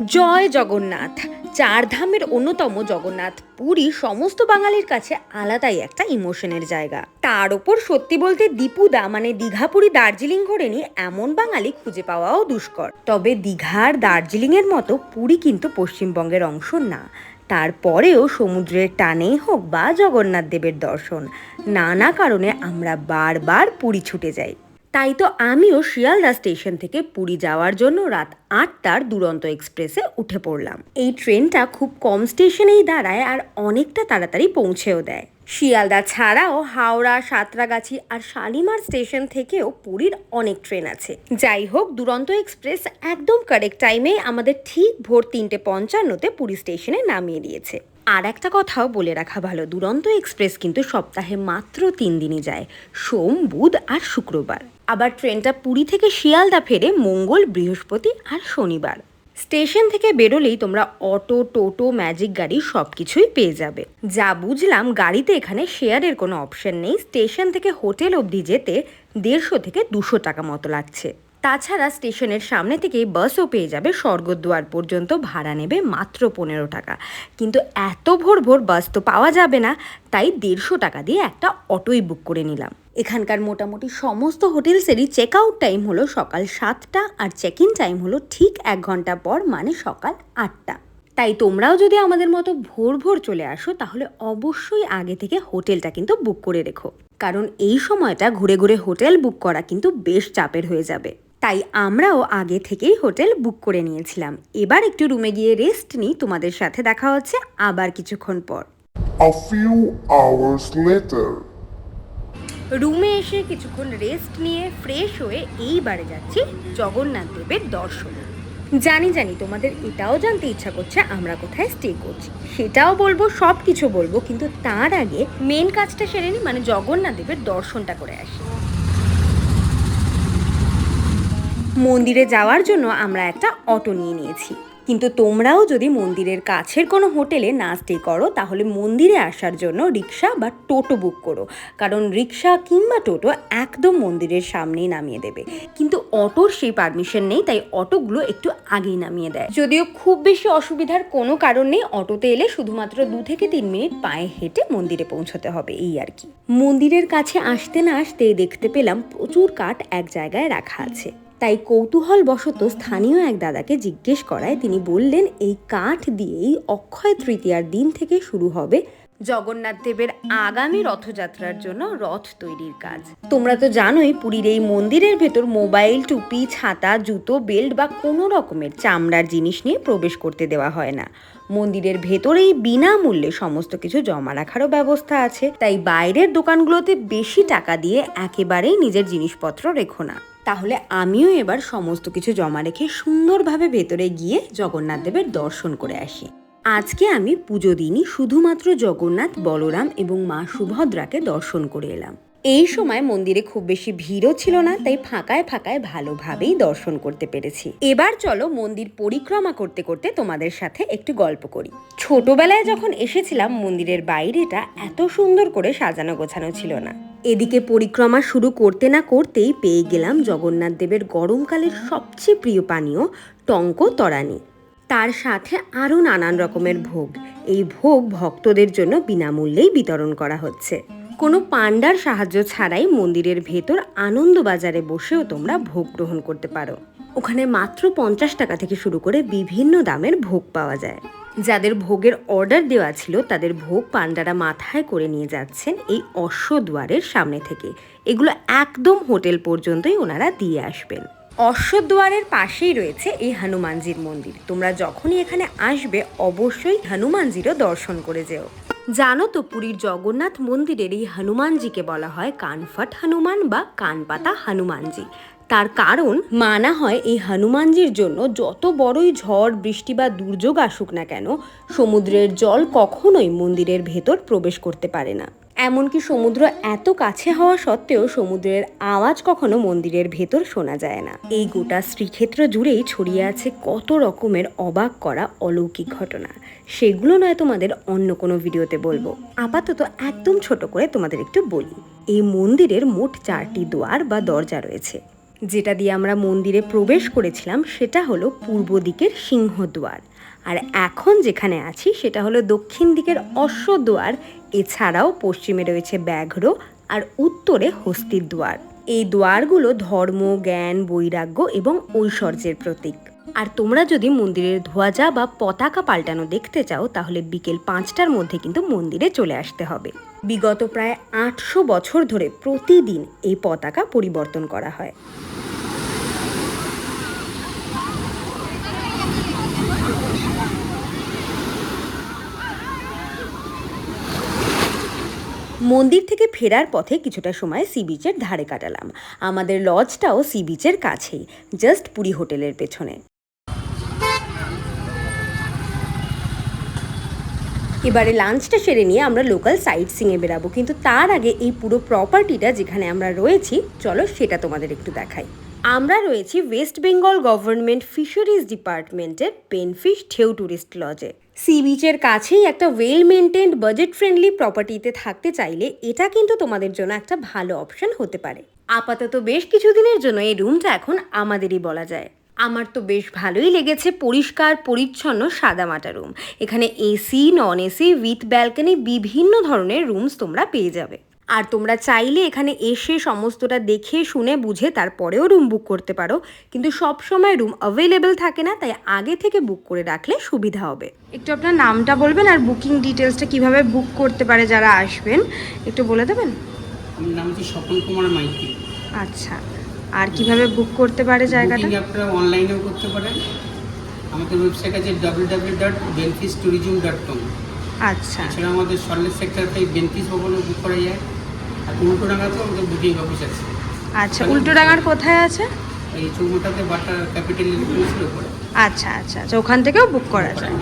জয় জগন্নাথ। চারধামের অন্যতম জগন্নাথ পুরী সমস্ত বাঙালির কাছে আলাদাই একটা ইমোশনের জায়গা। তার ওপর সত্যি বলতে দীপুদা মানে দীঘা পুরী দার্জিলিং ঘোরেনি এমন বাঙালি খুঁজে পাওয়াও দুষ্কর। তবে দীঘার দার্জিলিংয়ের মতো পুরী কিন্তু পশ্চিমবঙ্গের অংশ না। তারপরেও সমুদ্রের টানেই হোক বা জগন্নাথ দেবের দর্শন, নানা কারণে আমরা বারবার পুরী ছুটে যাই। তাই তো আমিও শিয়ালদা স্টেশন থেকে পুরী যাওয়ার জন্য রাত ৮টার দুরন্ত এক্সপ্রেসে উঠে পড়লাম। এই ট্রেনটা খুব কম স্টেশনেই দাঁড়ায় আর অনেকটা তাড়াতাড়ি পৌঁছেও দেয়। শিয়ালদা ছাড়াও হাওড়া, সাঁতরাগাছি আর শালিমার স্টেশন থেকেও পুরীর অনেক ট্রেন আছে। যাই হোক, দুরন্ত এক্সপ্রেস একদম কারেক্ট টাইমে আমাদের ঠিক ভোর ৩:৫৫-তে পুরী স্টেশনে নামিয়ে দিয়েছে। আর একটা কথাও বলে রাখা ভালো, দুরন্ত এক্সপ্রেস কিন্তু সপ্তাহে মাত্র ৩ দিনই যায়, সোম, বুধ আর শুক্রবার। আবার ট্রেনটা পুরী থেকে শিয়ালদা ফেরে মঙ্গল, বৃহস্পতি আর শনিবার। স্টেশন থেকে বেরোলেই তোমরা অটো, টোটো, ম্যাজিক গাড়ি সব কিছুই পেয়ে যাবে। যা বুঝলাম, গাড়িতে এখানে শেয়ারের কোনো অপশন নেই। স্টেশন থেকে হোটেল অবধি যেতে ১৫০ থেকে ২০০ টাকা মতো লাগছে। তাছাড়া স্টেশনের সামনে থেকেই বাসও পেয়ে যাবে স্বর্গদ্বার পর্যন্ত, ভাড়া নেবে মাত্র ১৫ টাকা। কিন্তু এত ভোর ভোর বাস তো পাওয়া যাবে না, তাই ১৫০ টাকা দিয়ে একটা অটোই বুক করে নিলাম। এখানকার মোটামুটি সমস্ত হোটেলসেরই চেক আউট টাইম হলো সকাল ৭টা আর চেক ইন টাইম হলো ঠিক ১ ঘন্টা পর, মানে সকাল ৮টা। তাই তোমরাও যদি আমাদের মতো ভোর ভোর চলে আসো তাহলে অবশ্যই আগে থেকে হোটেলটা কিন্তু বুক করে রেখো, কারণ এই সময়টা ঘুরে ঘুরে হোটেল বুক করা কিন্তু বেশ চাপের হয়ে যাবে। তাই আমরাও আগে থেকেই হোটেল বুক করে নিয়েছিলাম। এবার একটু রুমে গিয়ে রেস্ট নিই, তোমাদের সাথে দেখা হচ্ছে আবার কিছুক্ষণ পর। A few hours later. রুমে এসে কিছুক্ষণ রেস্ট নিয়ে ফ্রেশ হয়ে এইবারে যাচ্ছি জগন্নাথ দেবের দর্শনে। জানি তোমাদের এটাও জানতে ইচ্ছা করছে আমরা কোথায় স্টে করছি, সেটাও বলবো, সব কিছু বলবো, কিন্তু তার আগে মেন কাজটা সেরে নিই, মানে জগন্নাথ দেবের দর্শনটা করে আসি। মন্দিরে যাওয়ার জন্য আমরা একটা অটো নিয়ে নিয়েছি, কিন্তু তোমরাও যদি মন্দিরের কাছের কোনো হোটেলে না স্টে করো তাহলে মন্দিরে আসার জন্য রিক্সা বা টোটো বুক করো, কারণ রিক্সা কিংবা টোটো একদম মন্দিরের সামনেই নামিয়ে দেবে। কিন্তু অটোর সেই পারমিশন নেই, তাই অটোগুলো একটু আগেই নামিয়ে দেয়। যদিও খুব বেশি অসুবিধার কোনো কারণ নেই, অটোতে এলে শুধুমাত্র ২ থেকে ৩ মিনিট পায়ে হেঁটে মন্দিরে পৌঁছতে হবে, এই আর কি। মন্দিরের কাছে আসতে না আসতেই দেখতে পেলাম প্রচুর কাঠ এক জায়গায় রাখা আছে। তাই কৌতূহলবশত স্থানীয় এক দাদাকে জিজ্ঞেস করায় তিনি বললেন এই কাঠ দিয়েই অক্ষয় তৃতীয়ার দিন থেকে শুরু হবে জগন্নাথ দেবের আগামী রথযাত্রার জন্য রথ তৈরির কাজ। তোমরা তো জানোই পুরীর এই মন্দিরের ভেতর মোবাইল, টুপি, ছাতা, জুতো, বেল্ট বা কোনো রকমের চামড়ার জিনিস নিয়ে প্রবেশ করতে দেওয়া হয় না। মন্দিরের ভেতরেই বিনামূল্যে সমস্ত কিছু জমা রাখারও ব্যবস্থা আছে, তাই বাইরের দোকানগুলোতে বেশি টাকা দিয়ে একেবারেই নিজের জিনিসপত্র রেখো না। তাহলে আমিও এবার সমস্ত কিছু জমা রেখে সুন্দরভাবে ভেতরে গিয়ে জগন্নাথ দেবের দর্শন করে আসি। আজকে আমি পুজো দিনই শুধুমাত্র জগন্নাথ, বলরাম এবং মা সুভদ্রাকে দর্শন করে এলাম। এই সময় মন্দিরে খুব বেশি ভিড়ও ছিল না, তাই ফাঁকায় ফাঁকায় ভালোভাবেই দর্শন করতে পেরেছি। এবার চলো মন্দির পরিক্রমা করতে করতে তোমাদের সাথে একটু গল্প করি। ছোটবেলায় যখন এসেছিলাম মন্দিরের বাইরেটা এত সুন্দর করে সাজানো গোছানো ছিল না। এদিকে পরিক্রমা শুরু করতে না করতেই পেয়ে গেলাম জগন্নাথ দেবের গরমকালের সবচেয়ে প্রিয় পানীয় টঙ্ক তরানি। তার সাথে আরও নানান রকমের ভোগ। এই ভোগ ভক্তদের জন্য বিনামূল্যেই বিতরণ করা হচ্ছে। কোনো পান্ডার সাহায্য ছাড়াই মন্দিরের ভেতর আনন্দবাজারে বসেও তোমরা ভোগ গ্রহণ করতে পারো। ওখানে মাত্র ৫০ টাকা থেকে শুরু করে বিভিন্ন দামের ভোগ পাওয়া যায়। যাদের ভোগের অর্ডার দেওয়া ছিল তাদের ভোগ পান্ডারা মাথায় করে নিয়ে যাচ্ছেন এই অশ্বদ্বারের সামনে থেকে। এগুলো একদম হোটেল পর্যন্তই ওনারা দিয়ে আসবেন। অশ্বদ্বারের পাশেই রয়েছে এই হনুমানজির মন্দির। তোমরা যখনই এখানে আসবে অবশ্যই হনুমানজিরও দর্শন করে যেও। জানো তো পুরীর জগন্নাথ মন্দিরের এই হনুমানজিকে বলা হয় কানফাট হনুমান বা কানপাতা হনুমানজি। তার কারণ মানা হয় এই হনুমানজির জন্য যত বড়ই ঝড়, বৃষ্টি বা দুর্যোগ আসুক না কেন সমুদ্রের জল কখনোই মন্দিরের ভেতর প্রবেশ করতে পারে না। এমনকি সমুদ্র এত কাছে হওয়া সত্ত্বেও সমুদ্রের আওয়াজ কখনো মন্দিরের ভেতর শোনা যায় না। এই গোটা শ্রীক্ষেত্র জুড়েই ছড়িয়ে আছে কত রকমের অবাক করা অলৌকিক ঘটনা, সেগুলো নয় তোমাদের অন্য কোনো ভিডিওতে বলবো। আপাতত একদম ছোট করে তোমাদের একটু বলি। এই মন্দিরের মোট 4টি দুয়ার বা দরজা রয়েছে। যেটা দিয়ে আমরা মন্দিরে প্রবেশ করেছিলাম সেটা হলো পূর্ব দিকের সিংহদ্বার, আর এখন যেখানে আছি সেটা হলো দক্ষিণ দিকের অশ্বদ্বার। এছাড়াও পশ্চিমে রয়েছে ব্যাঘ্র আর উত্তরে হস্তির দ্বার। এই দ্বারগুলো ধর্ম, জ্ঞান, বৈরাগ্য এবং ঐশ্বর্যের প্রতীক। আর তোমরা যদি মন্দিরের ধ্বজা বা পতাকা পাল্টানো দেখতে চাও তাহলে বিকেল 5টার মধ্যে কিন্তু মন্দিরে চলে আসতে হবে। বিগত প্রায় 800 বছর ধরে প্রতিদিন এই পতাকা পরিবর্তন করা হয়। মন্দির থেকে ফেরার পথে কিছুটা সময় সি বিচের ধারে কাটালাম। আমাদের লজটাও সি বিচের কাছেই, জাস্ট পুরী হোটেলের পেছনে। এবারে লাঞ্চটা সেরে নিয়ে আমরা লোকাল সাইট সিংয়ে বেরাবো, কিন্তু তার আগে এই পুরো প্রপার্টিটা যেখানে আমরা রয়েছি চলো সেটা তোমাদের একটু দেখাই। আমরা রয়েছি ওয়েস্ট বেঙ্গল গভর্নমেন্ট ফিশারিজ ডিপার্টমেন্টের পেনফিশ ঢেউ ট্যুরিস্ট লজে। সি বিচের কাছেই একটা ওয়েল মেনটেন্ড বাজেট ফ্রেন্ডলি প্রপার্টিতে থাকতে চাইলে এটা কিন্তু তোমাদের জন্য একটা ভালো অপশন হতে পারে। আপাতত বেশ কিছুদিনের জন্য এই রুমটা এখন আমাদেরই বলা যায়। আমার তো বেশ ভালোই লেগেছে, পরিষ্কার পরিচ্ছন্ন সাদামাটা রুম। এখানে AC, non AC, with balcony বিভিন্ন ধরনের রুমস তোমরা পেয়ে যাবে। আর তোমরা চাইলে এখানে এসে সমস্তটা দেখে শুনে বুঝে তারপরেও রুম বুক করতে পারো, কিন্তু সব সময় রুম অ্যাভেলেবেল থাকে না, তাই আগে থেকে বুক করে রাখলে সুবিধা হবে। একটু আপনার নামটা বলবেন আর বুকিং ডিটেলসটা কিভাবে বুক করতে পারে যারা আসবেন একটু বলে দেবেন? আমার নাম হচ্ছে স্বপন কুমার মাইতি। আচ্ছা, আর কিভাবে বুক করতে পারে জায়গাটা? বুকিং আপনারা অনলাইনেও করতে পারেন। আমাদের ওয়েবসাইট আছে www.benfishtourism.com। আচ্ছা, এছাড়া আমাদের সল্টলেক সেক্টর 5 বেনফিস ভবনেও বুক করা যায়। আর উল্টোডাঙ্গাতেও আমাদের বুকিং অফিস আছে। আচ্ছা, উল্টোডাঙ্গার কোথায় আছে? এই চৌমুটাতে বাটার ক্যাপিটাল ইলেকট্রনিক্সের উপরে। আচ্ছা আচ্ছা আচ্ছা, ওখান থেকেও বুক করা যায়।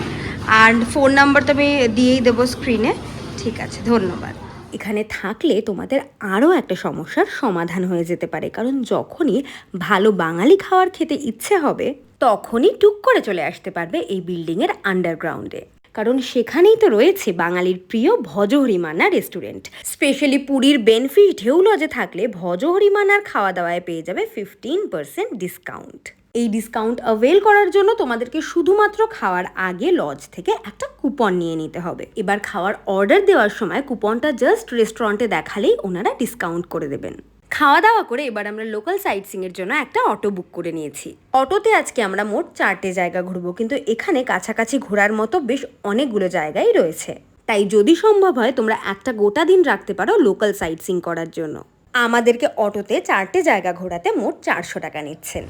আর ফোন নাম্বার তো আমি দিয়েই দেবো স্ক্রিনে। ঠিক আছে, ধন্যবাদ। এখানে থাকলে তোমাদের আরও একটা সমস্যার সমাধান হয়ে যেতে পারে, কারণ যখনই ভালো বাঙালি খাবার খেতে ইচ্ছে হবে তখনই টুক করে চলে আসতে পারবে এই বিল্ডিংয়ের আন্ডারগ্রাউন্ডে, কারণ সেখানেই তো রয়েছে বাঙালির প্রিয় ভজহরি মান্না রেস্টুরেন্ট। স্পেশালি পুরীর বেনফিশ ঢেউ লজে থাকলে ভজহরি মান্নার খাওয়া দাওয়ায় পেয়ে যাবে 15% ডিসকাউন্ট। এই ডিসকাউন্ট অ্যাভেল করার জন্য তোমাদেরকে শুধুমাত্র খাওয়ার আগে লজ থেকে একটা কুপন নিয়ে নিতে হবে। এবার খাওয়ার অর্ডার দেওয়ার সময় কুপনটা জাস্ট রেস্টুরেন্টে দেখালেই ওনারা ডিসকাউন্ট করে দেবেন। খাওয়া দাওয়া করে এবার আমরা লোকাল সাইট সিংয়ের জন্য একটা অটো বুক করে নিয়েছি। অটোতে আজকে আমরা মোট 4টে জায়গা ঘুরবো, কিন্তু এখানে কাছাকাছি ঘোরার মতো বেশ অনেকগুলো জায়গাই রয়েছে, তাই যদি সম্ভব হয় তোমরা একটা গোটা দিন রাখতে পারো লোকাল সাইট সিং করার জন্য। আমাদেরকে অটোতে 4টে জায়গা ঘোরাতে মোট 400 টাকা নিচ্ছেন।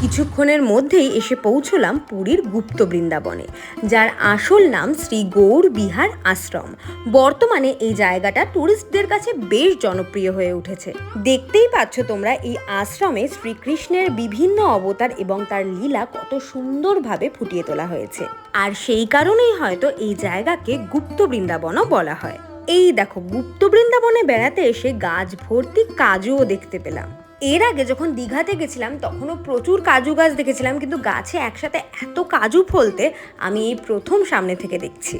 কিছুক্ষণের মধ্যেই এসে পৌঁছলাম পুরীর গুপ্ত বৃন্দাবনে, যার আসল নাম শ্রী গৌর বিহার আশ্রম। বর্তমানে এই জায়গাটা টুরিস্টদের কাছে বেশ জনপ্রিয় হয়ে উঠেছে। দেখতেই পাচ্ছ তোমরা এই আশ্রমে শ্রীকৃষ্ণের বিভিন্ন অবতার এবং তার লীলা কত সুন্দরভাবে ফুটিয়ে তোলা হয়েছে, আর সেই কারণেই হয়তো এই জায়গাকে গুপ্ত বৃন্দাবনও বলা হয়। এই দেখো, গুপ্ত বৃন্দাবনে বেড়াতে এসে গাছ ভর্তি কাজুও দেখতে পেলাম। এর আগে যখন দীঘাতে গেছিলাম তখনও প্রচুর কাজু গাছ দেখেছিলাম, কিন্তু গাছে একসাথে এত কাজু ফলতে আমি এই প্রথম সামনে থেকে দেখছি।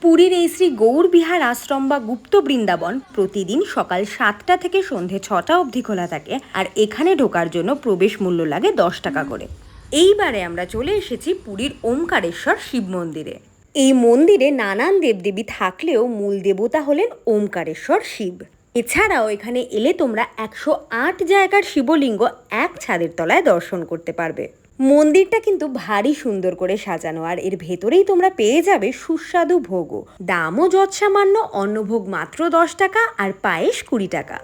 পুরীর এই শ্রী গৌর বিহার আশ্রম বা গুপ্ত বৃন্দাবন প্রতিদিন সকাল 7টা থেকে সন্ধে 6টা অবধি খোলা থাকে, আর এখানে ঢোকার জন্য প্রবেশ মূল্য লাগে 10 টাকা করে। এইবারে আমরা চলে এসেছি পুরীর ওমকারেশ্বর শিব মন্দিরে। এই মন্দিরে নানান দেবদেবী থাকলেও মূল দেবতা হলেন ওমকারেশ্বর শিব। এছাড়াও এখানে এলে তোমরা 108 জায়গার শিবলিঙ্গ এক ছাদের তলায় দর্শন করতে পারবে। মন্দিরটা কিন্তু ভারী সুন্দর করে সাজানো, আর এর ভেতরেই তোমরা পেয়ে যাবে সুস্বাদু ভোগও। দামও যৎসামান্য, অন্নভোগ মাত্র 10 টাকা আর পায়েস 20 টাকা।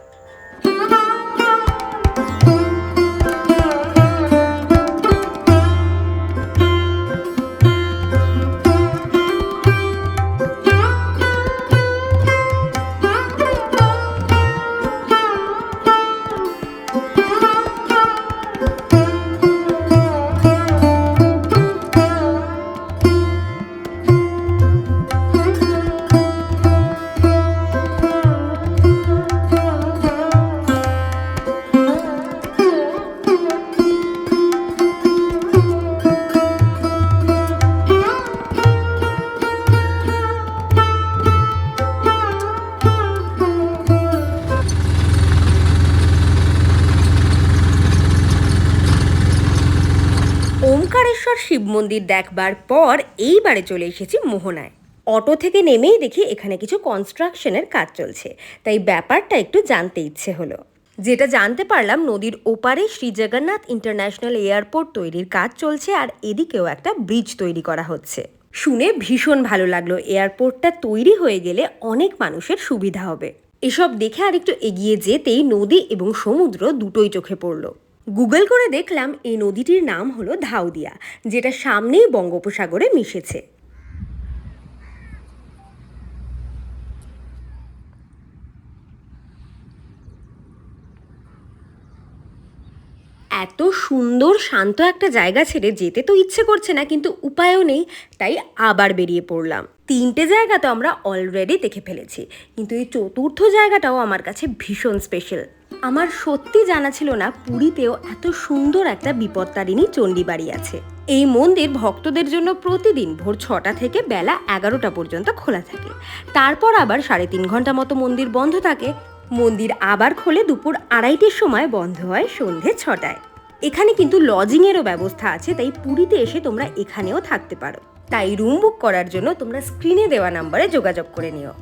মন্দির দেখবার পর এইবারে চলে এসেছি মোহনায়। অটো থেকে নেমেই দেখি এখানে কিছু কনস্ট্রাকশনের কাজ চলছে, তাই ব্যাপারটা একটু জানতে ইচ্ছে হলো। যেটা জানতে পারলাম, নদীর ওপারে শ্রী জগন্নাথ ইন্টারন্যাশনাল এয়ারপোর্ট তৈরির কাজ চলছে, আর এদিকেও একটা ব্রিজ তৈরি করা হচ্ছে। শুনে ভীষণ ভালো লাগলো। এয়ারপোর্টটা তৈরি হয়ে গেলে অনেক মানুষের সুবিধা হবে। এসব দেখে আর একটু এগিয়ে যেতেই নদী এবং সমুদ্র দুটোই চোখে পড়লো। গুগল করে দেখলাম এই নদীটির নাম হলো ধাউদিয়া, যেটা সামনেই বঙ্গোপসাগরে মিশেছে। এত সুন্দর শান্ত একটা জায়গা ছেড়ে যেতে তো ইচ্ছে করছে না, কিন্তু উপায়ও নেই, তাই আবার বেরিয়ে পড়লাম। 3টে জায়গা তো আমরা অলরেডি দেখে ফেলেছি, কিন্তু এই চতুর্থ জায়গাটাও আমার কাছে ভীষণ স্পেশাল। আমার সত্যি জানা ছিল না পুরীতেও এত সুন্দর একটা বিপত্তারিণী চণ্ডী বাড়ি আছে। এই মন্দির ভক্তদের জন্য প্রতিদিন ভোর 6টা থেকে বেলা 11টা পর্যন্ত খোলা থাকে। তারপর আবার 3.5 ঘন্টা মতো মন্দির বন্ধ থাকে। মন্দির আবার খোলে দুপুর 2:30টার সময়, বন্ধ হয় সন্ধে 6টায়। এখানে কিন্তু লজিংয়েরও ব্যবস্থা আছে, তাই পুরীতে এসে তোমরা এখানেও থাকতে পারো। তাই রুম বুক করার জন্য তোমরা স্ক্রিনে দেওয়া নাম্বারে যোগাযোগ করে নিও।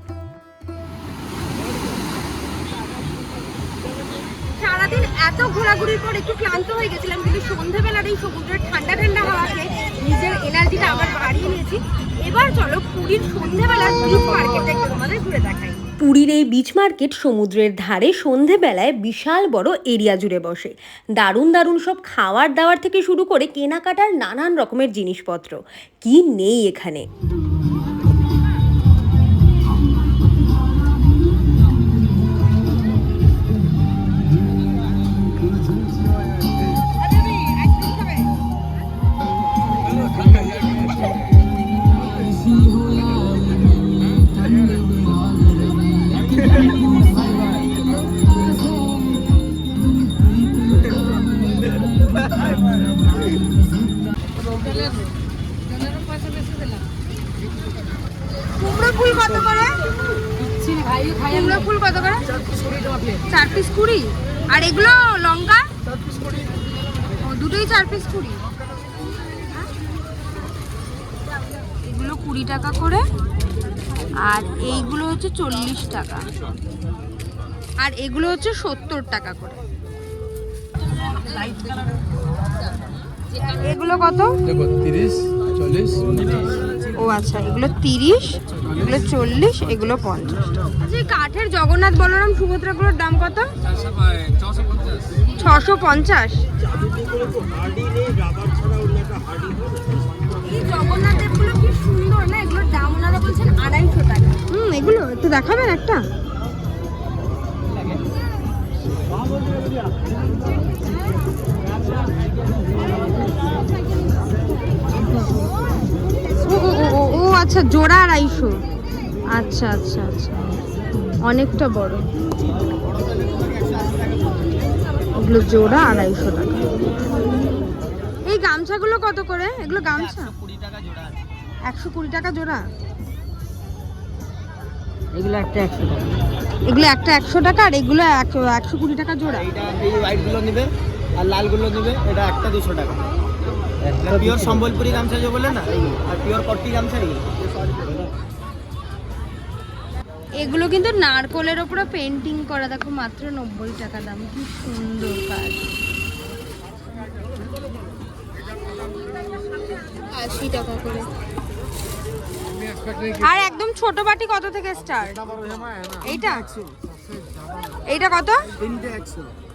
সারাদিন এত ঘোরাঘুরির পর একটু ক্লান্ত হয়ে গেছিলাম, কিন্তু সন্ধ্যাবেলার এই সমুদ্রের ঠান্ডা ঠান্ডা হাওয়াতে নিজের এনার্জিটা আবার বাড়িয়ে নিয়েছি। এবার চলো পুরীর সন্ধ্যাবেলার বিচ মার্কেটটা একটু তোমাদের ঘুরে দেখাই। পুরীর এই বিচ মার্কেট সমুদ্রের ধারে সন্ধেবেলায় বিশাল বড় এরিয়া জুড়ে বসে। দারুণ দারুণ সব খাওয়ার দাওয়ার থেকে শুরু করে কেনাকাটার নানান রকমের জিনিসপত্র, কি নেই এখানে। কুমড়ো ফুল কত করে? কুমড়ো ফুল কত করে? 4 পিস 20। আর এগুলো লঙ্কা দুটোই 4 পিস 20। এগুলো 20 টাকা করে, আর এইগুলো হচ্ছে 40 টাকা, আর এগুলো হচ্ছে 70 টাকা করে। এগুলো কত? দেখো 30, 40। ও আচ্ছা, এগুলো 30, এগুলো 40, এগুলো 50। আচ্ছা, এই কাঠের জগন্নাথ বলরাম সুভদ্রাগুলোর দাম কত? 650। এই জগন্নাথ দেবগুলো কি সুন্দর না, এগুলোর দাম ওনারা বলছেন 250 টাকা। এগুলো একটু দেখাবেন একটা? ও আচ্ছা, জোড়া 250। আচ্ছা আচ্ছা আচ্ছা, অনেকটা বড়। ওগুলো জোড়া 250 টাকা। এই গামছাগুলো কত করে? এগুলো গামছা 120 টাকা জোড়া। এগুলো একটা 100 টাকা। এগুলো একটা 100 টাকা, আর এগুলো 120 টাকা জোড়া। এটা এই হোয়াইট গুলো নেবে আর লাল গুলো নেবে, এটা একটা 200 টাকা। পিওর সম্বলপুরি গামছা যে বলে না, আর পিওর কট্টি গামছা এইগুলো। এগুলো কিন্তু নারকলের ওপরে পেন্টিং করা, দেখো মাত্র 90 টাকা দাম। কি সুন্দর কাজ। 80 টাকা করে। আর একদম ছোট বাটি কত থেকে স্টার্ট? এইটা এইটা কত?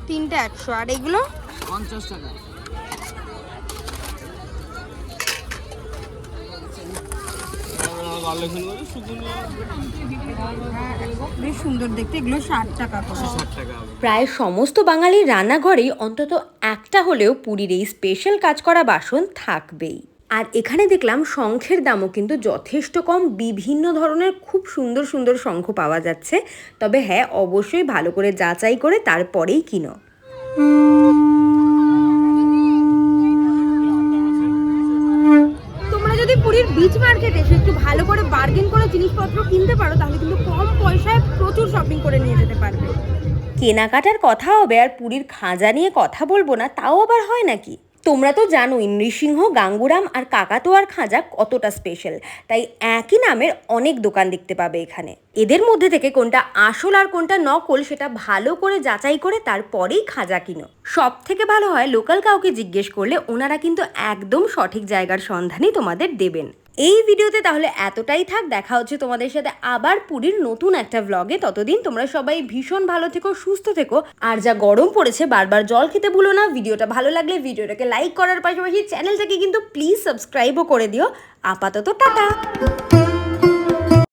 তিনটে 100। আর এগুলো 50 টাকা। বেশ সুন্দর দেখতে। এগুলো 60 টাকা করে। প্রায় সমস্ত বাঙালির রান্নাঘরেই অন্তত একটা হলেও পুরীর এই স্পেশাল কাজ করা বাসন থাকবেই। আর এখানে দেখলাম শঙ্খের দামও কিন্তু যথেষ্ট কম। বিভিন্ন ধরনের খুব সুন্দর সুন্দর শঙ্খ পাওয়া যাচ্ছে। তবে হ্যাঁ, অবশ্যই ভালো করে যাচাই করে তারপরেই কিনো। তোমরা যদি পুরীর বিচ মার্কেটে এসে একটু ভালো করে বার্গেন করে জিনিসপত্র কিনতে পারো, তাহলে কিন্তু কম পয়সায় প্রচুর শপিং করে নিয়ে যেতে পারবে। কেনাকাটার কথা হবে আর পুরীর খাজা নিয়ে কথা বলবো না, তাও আবার হয় নাকি? তোমরা তো জানোই নৃসিংহ, গাঙ্গুরাম আর কাকাতুয়ার খাঁজা কতটা স্পেশাল, তাই একই নামের অনেক দোকান দেখতে পাবে এখানে। এদের মধ্যে থেকে কোনটা আসল আর কোনটা নকল সেটা ভালো করে যাচাই করে তারপরেই খাঁজা কিনো। সব থেকে ভালো হয় লোকাল কাউকে জিজ্ঞেস করলে ওনারা কিন্তু একদম সঠিক জায়গার সন্ধানই তোমাদের দেবেন। এই ভিডিওতে তাহলে এতটাই থাক, দেখা হচ্ছে তোমাদের সাথে আবার পুরীর নতুন একটা ভ্লগে। ততদিন তোমরা সবাই ভীষণ ভালো থেকো, সুস্থ থেকো, আর যা গরম পড়েছে বারবার জল খেতে ভুলো না। ভিডিওটা ভালো লাগলে ভিডিওটাকে লাইক করার পাশাপাশি চ্যানেলটাকে কিন্তু প্লিজ সাবস্ক্রাইবও করে দিও। আপাতত টাটা।